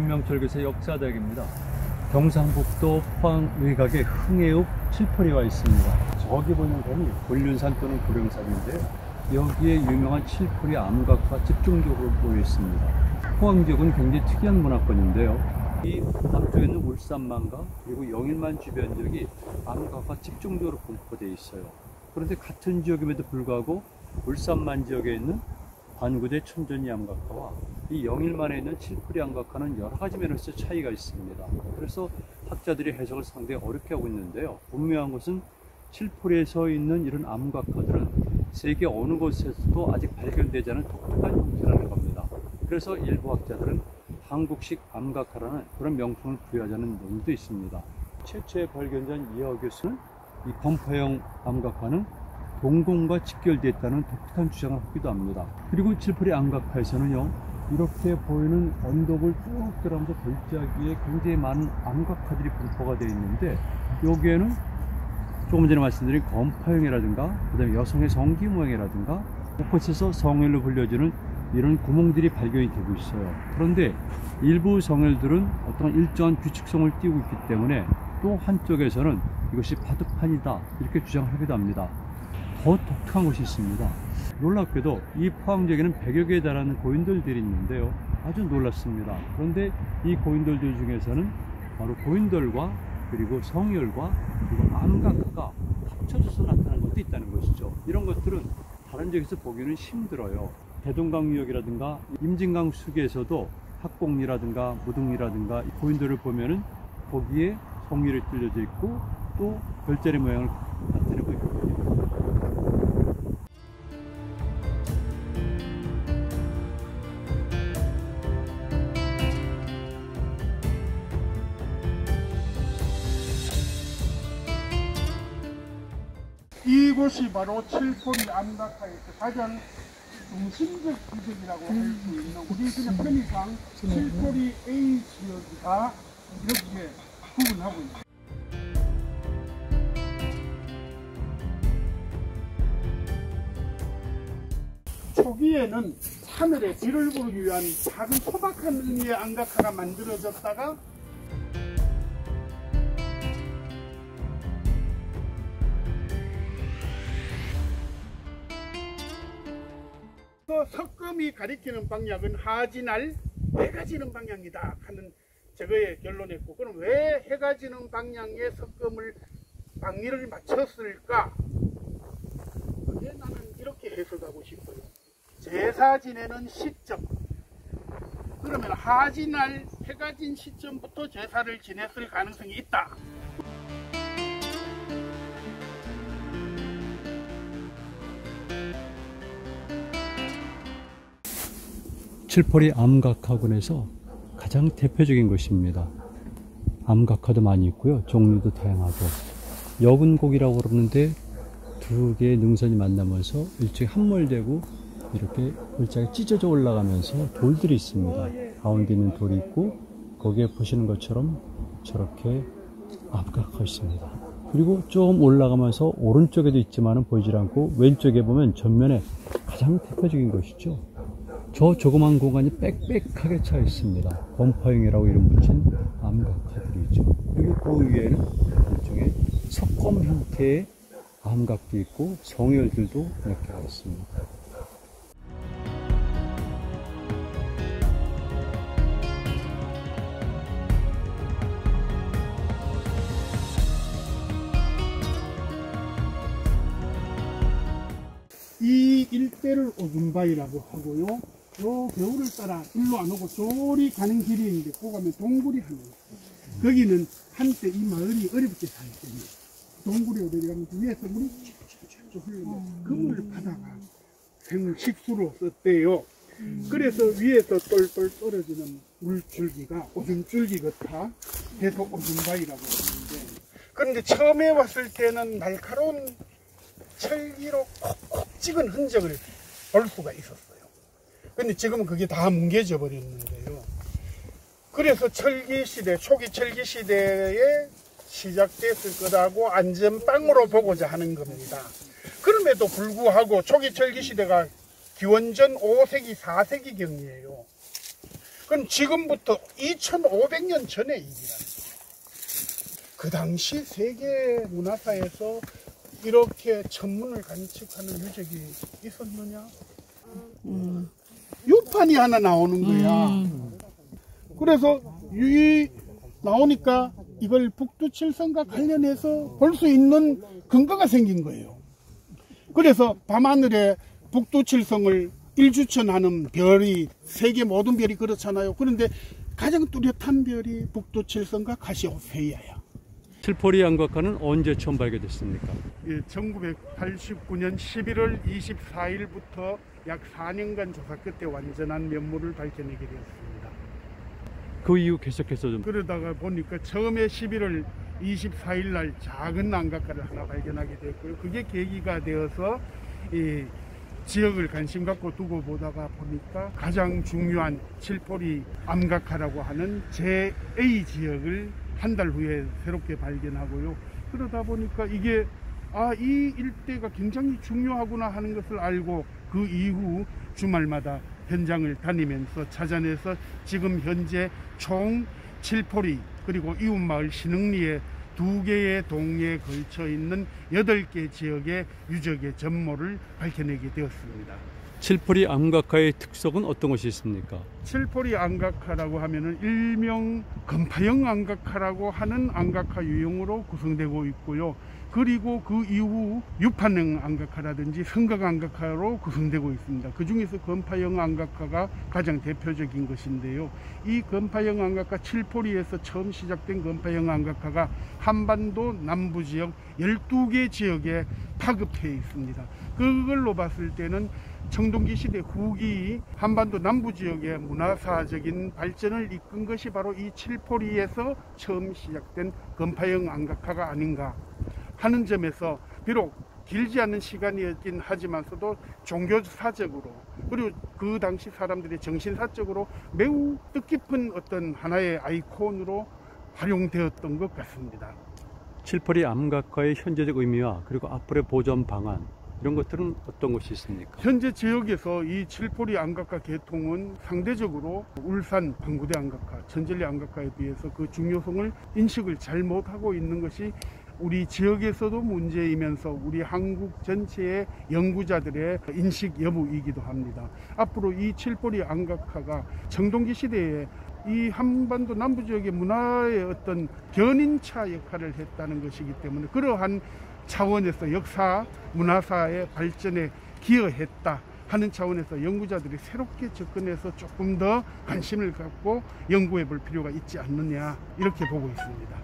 윤명철교사 역사대학입니다. 경상북도 포항 외곽에 흥해읍 칠포리가 있습니다. 저기 보는 산이 곤륜산 또는 고령산인데요. 여기에 유명한 칠포리 암각화 집중적으로 모여 있습니다. 포항 지역은 굉장히 특이한 문화권인데요. 이 남쪽에는 울산만과 그리고 영일만 주변 지역이 암각화 집중적으로 분포되어 있어요. 그런데 같은 지역임에도 불구하고 울산만 지역에 있는 관구대 천전이 암각화와 이 영일만에 있는 칠포리 암각화는 여러 가지 면에서 차이가 있습니다. 그래서 학자들이 해석을 상당히 어렵게 하고 있는데요. 분명한 것은 칠포리에 있는 이런 암각화들은 세계 어느 곳에서도 아직 발견되지 않은 독특한 형태라는 겁니다. 그래서 일부 학자들은 한국식 암각화라는 그런 명칭을 부여하자는 논의도 있습니다. 최초에 발견된 이하 교수는 이 범퍼형 암각화는 동공과 직결되었다는 독특한 주장을 하기도 합니다. 그리고 칠포리 암각화에서는요, 이렇게 보이는 언덕을 쭉 들어가면서 골짜기에 굉장히 많은 암각화들이 분포가 되어 있는데, 여기에는 조금 전에 말씀드린 검파형이라든가 그 다음에 여성의 성기 모양이라든가 곳곳에서 성혈로 불려지는 이런 구멍들이 발견이 되고 있어요. 그런데 일부 성혈들은 어떤 일정한 규칙성을 띠고 있기 때문에 또 한쪽에서는 이것이 바둑판이다 이렇게 주장하기도 합니다. 더 독특한 것이 있습니다. 놀랍게도 이 포항 지역에는 100여 개에 달하는 고인돌들이 있는데요, 아주 놀랍습니다. 그런데 이 고인돌들 중에서는 바로 고인돌과 그리고 성혈과 그리고 암각화가 합쳐져서 나타나는 것도 있다는 것이죠. 이런 것들은 다른 지역에서 보기는 힘들어요. 대동강 유역이라든가 임진강 수계에서도 학곡리라든가 무등리라든가 고인돌을 보면은 거기에 성혈이 뚫려져 있고 또 별자리 모양을 나타내고 있거든요. 이곳이 바로 칠포리 암각화에서 가장 중심적 지역이라고 할 수 있는, 우리 그냥 편의상 칠포리 A 지역이다 이렇게 구분하고 있습니다. 초기에는 하늘에 비를 부르기 위한 작은 소박한 의미의 암각화가 만들어졌다가 석금이 가리키는 방향은 하지날 해가 지는 방향이다 하는 저거에 결론했고, 그럼 왜 해가 지는 방향에 석금을 방위를 맞췄을까? 그게 나는 이렇게 해석하고 싶어요. 제사 지내는 시점, 그러면 하지날 해가 진 시점부터 제사를 지냈을 가능성이 있다. 칠포리 암각화군에서 가장 대표적인 것입니다. 암각화도 많이 있고요, 종류도 다양하고, 여분곡이라고 그러는데 두 개의 능선이 만나면서 일종의 함몰되고 이렇게 골짜기 찢어져 올라가면서 돌들이 있습니다. 가운데 있는 돌이 있고 거기에 보시는 것처럼 저렇게 암각화 있습니다. 그리고 좀 올라가면서 오른쪽에도 있지만은 보이질 않고 왼쪽에 보면 전면에 가장 대표적인 것이죠. 저 조그만 공간이 빽빽하게 차 있습니다. 범퍼형이라고 이름 붙인 암각화들이죠. 그리고 그 위에는 일종의 석검 형태의 암각도 있고 성혈들도 몇 개가 있습니다. 이 일대를 오줌바위라고 하고요. 요 겨울을 따라 일로 안 오고 저리 가는 길이 있는데 거기 가면 동굴이 하나 있어요. 거기는 한때 이 마을이 어렵게 살았거든요. 동굴에 내려가면 위에서 물이 쭉 흘러요. 그 물을 바다가 생물 식수로 썼대요. 그래서 위에서 똘똘 떨어지는 물줄기가 오줌줄기 같아 해서 오줌바위라고 하는데, 그런데 처음에 왔을 때는 날카로운 철기로 콕콕 찍은 흔적을 볼 수가 있었어요. 근데 지금은 그게 다 뭉개져 버렸는데요. 그래서 철기 시대, 초기 철기 시대에 시작됐을 거라고 안전빵으로 보고자 하는 겁니다. 그럼에도 불구하고 초기 철기 시대가 기원전 5세기, 4세기 경이에요. 그럼 지금부터 2500년 전의 일이라. 그 당시 세계 문화사에서 이렇게 천문을 관측하는 유적이 있었느냐? 유판이 하나 나오는 거야. 그래서 이 나오니까 이걸 북두칠성과 관련해서 볼 수 있는 근거가 생긴 거예요. 그래서 밤하늘에 북두칠성을 일주천하는 별이 세계 모든 별이 그렇잖아요. 그런데 가장 뚜렷한 별이 북두칠성과 카시오페이아야. 칠포리 암각화는 언제 처음 발견됐습니까? 예, 1989년 11월 24일부터 약 4년간 조사 끝에 완전한 면모를 밝혀내게 되었습니다. 그 이후 계속해서 좀 그러다가 보니까 처음에 11월 24일 날 작은 암각화를 하나 발견하게 됐고요. 그게 계기가 되어서 이 지역을 관심 갖고 두고 보다가 보니까 가장 중요한 칠포리 암각화라고 하는 제-A 지역을 한 달 후에 새롭게 발견하고요. 그러다 보니까 이게 이 일대가 굉장히 중요하구나 하는 것을 알고 그 이후 주말마다 현장을 다니면서 찾아내서 지금 현재 총 칠포리 그리고 이웃마을 신흥리에 2개의 동에 걸쳐 있는 8개 지역의 유적의 전모를 밝혀내게 되었습니다. 칠포리 암각화의 특성은 어떤 것이 있습니까? 칠포리 암각화라고 하면은 일명 건파형 암각화라고 하는 암각화 유형으로 구성되고 있고요. 그리고 그 이후 유판형 암각화라든지 성각 암각화로 구성되고 있습니다. 그 중에서 건파형 암각화가 가장 대표적인 것인데요. 이 건파형 암각화 칠포리에서 처음 시작된 건파형 암각화가 한반도 남부 지역 12개 지역에 파급해 있습니다. 그걸로 봤을 때는 청동기 시대 후기 한반도 남부 지역의 문화사적인 발전을 이끈 것이 바로 이 칠포리에서 처음 시작된 건파형 암각화가 아닌가 하는 점에서 비록 길지 않은 시간이었긴 하지만서도 종교사적으로 그리고 그 당시 사람들의 정신사적으로 매우 뜻깊은 어떤 하나의 아이콘으로 활용되었던 것 같습니다. 칠포리 암각화의 현재적 의미와 그리고 앞으로의 보존 방안 이런 것들은 어떤 것이 있습니까? 현재 지역에서 이 칠포리 암각화 계통은 상대적으로 울산 방구대 암각화, 천절리 암각화에 비해서 그 중요성을 인식을 잘 못하고 있는 것이 우리 지역에서도 문제이면서 우리 한국 전체의 연구자들의 인식 여부이기도 합니다. 앞으로 이 칠포리 암각화가 청동기 시대에 이 한반도 남부 지역의 문화의 어떤 견인차 역할을 했다는 것이기 때문에 그러한 차원에서 역사, 문화사의 발전에 기여했다 하는 차원에서 연구자들이 새롭게 접근해서 조금 더 관심을 갖고 연구해 볼 필요가 있지 않느냐 이렇게 보고 있습니다.